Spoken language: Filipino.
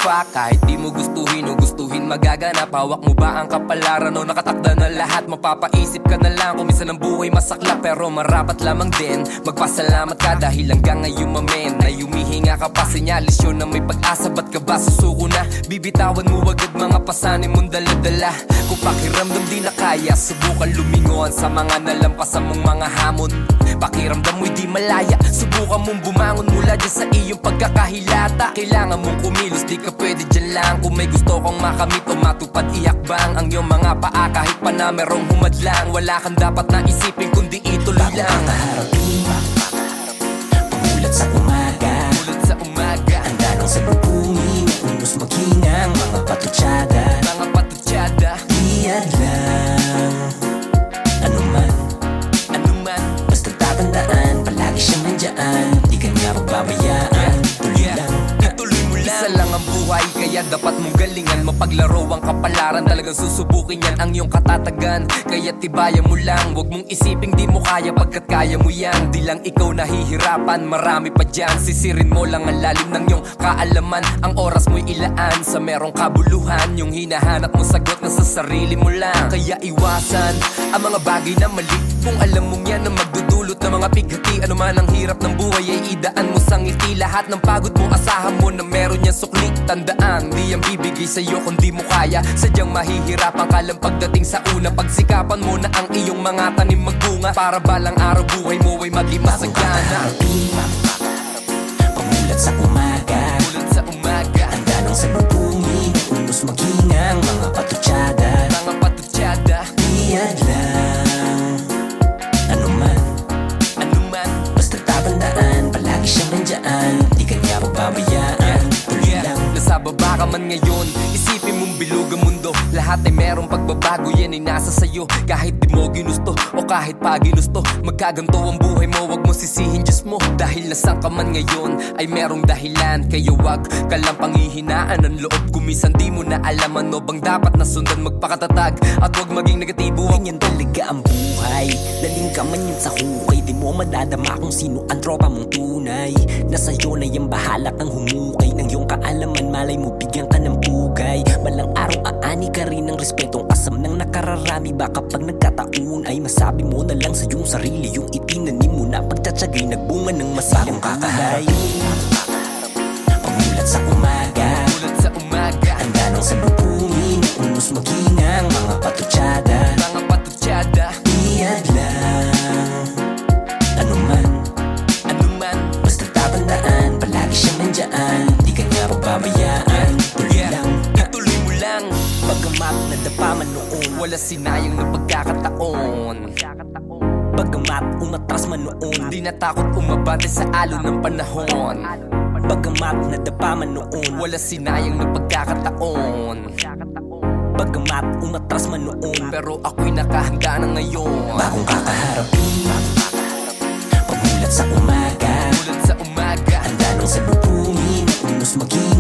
pa. Kahit di mo gustuhin o gustuhin magaganap. Hawak mo ba ang kapalaran o nakatakda na lahat? Mapapaisip ka na lang kung minsan ang buhay masaklap, pero marapat lamang din magpasalamat ka dahil hanggang ngayon mamen na humihinga ka pa. Senyalis yun na may pag-asa, ba't ka ba susuko na? Bibitawan mo agad mga pasanin mong daladala. Kung pakiramdam di na kaya, subukan lumingon sa mga nalampasan mong mga hamon. Pakiramdam mo'y di malaya, subukan mong bumangon mula dyan sa iyong pagkakahilata. Kailangan mong kumilos, di ka pwede dyan lang. Kung may gusto kang makamit o matupad, ihakbang ang iyong mga paa kahit pa na merong humadlang. Wala kang dapat na isipin kundi ituloy lang. Kakaharapin, pumulat sa umaga, Mulat sa umaga, handa nang salubungin, unos maghinang mga patutsada. mga patutsada, Iyad lang, ano man, basta tatandaan, palagi siyang nandyan, di ka niya pababayaan. Tuloy lang, ituloy mo lang. Isa lang ang buhay, kaya dapat mong galingan. Mapaglaro ang kapalaran, talagang susubukin yan ang iyong katatagan. Kaya tibayan mo lang, huwag mong isiping di mo kaya pagkat kaya mo yan. Di lang ikaw nahihirapan, marami pa dyan. Sisirin mo lang ang lalim ng iyong kaalaman. Ang oras mo'y ilaan sa merong kabuluhan. Yung hinahanap mo sagot na sa sarili mo lang. Kaya iwasan ang mga bagay na mali, kung alam mong yan ang magdudulot ng mga pighati. Ano man ang hirap ng buhay ay idaan mo sa ngiti. Lahat ng pagod mo asahan mo na meron niyang sukli. Tandaan, di yan bibigay sa'yo kung di mo kaya. Sadyang mahihirapan ka lang pagdating sa una. Pagsikapan mo na ang iyong mga tanim magbunga, para balang araw buhay mo ay maging masagana. kakaharapin, pumulat sa umaga, Mulat sa umaga, handa nang salubungin, unos maghinang mga patutsada. mga patutsada, Iyad lang, ano man, basta tatandaan, palagi siyang nandyan, di ka niya pababayaan. Tuloy lang, nasa baba ka man ngayon, isipin mong bilog ang mundo. Lahat ay merong pagbabago, yan ay nasa sayo. Kahit di mo ginusto o kahit pa ginusto, magkaganto ang buhay mo, wag mo sisihin Diyos mo. Dahil nasaan ka man ngayon ay merong dahilan. Kaya wag ka lang panghihinaan ng loob. Kumisan di mo na alam ano bang dapat na sundan, magpakatatag at wag maging negatibo. ganyan talaga ang buhay. Daling ka man yan sa hukay, di mo madadama kung sino ang tropa mong tunay. Nasa'yo na yung bahala kang humukay ng iyong kaalaman, malay mo bigyan ka ng pugay. Balang araw aani ka rin ng respetong asam ng nakararami. Baka pag nagkataon ay masabi mo na lang sa iyong sarili yung itinanim mo na pagtatsagay nagbunga ng masilang kulay. Pamulat sa umaga, Mulat sa umaga, handa nang salubungin, unos maghinang mga patutsada. mga patutsada, Iyad lang, ano man, basta tatandaan, palagi siyang nandyan, di ka niya pababayaan. Tuloy lang, ituloy mo lang. bagamat nadapa man noon, Wala sinayang na pagkakataon. bagamat umatras man noon, Di natakot umabante sa alon ng panahon. bagamat nadapa man noon, Wala sinayang na pagkakataon. bagamat umatras man noon. Pero ako'y nakahanda na ngayon. Bagong kakaharapin, pamulat sa umaga, Mulat sa umaga, handa nang salubungin, unos maghinang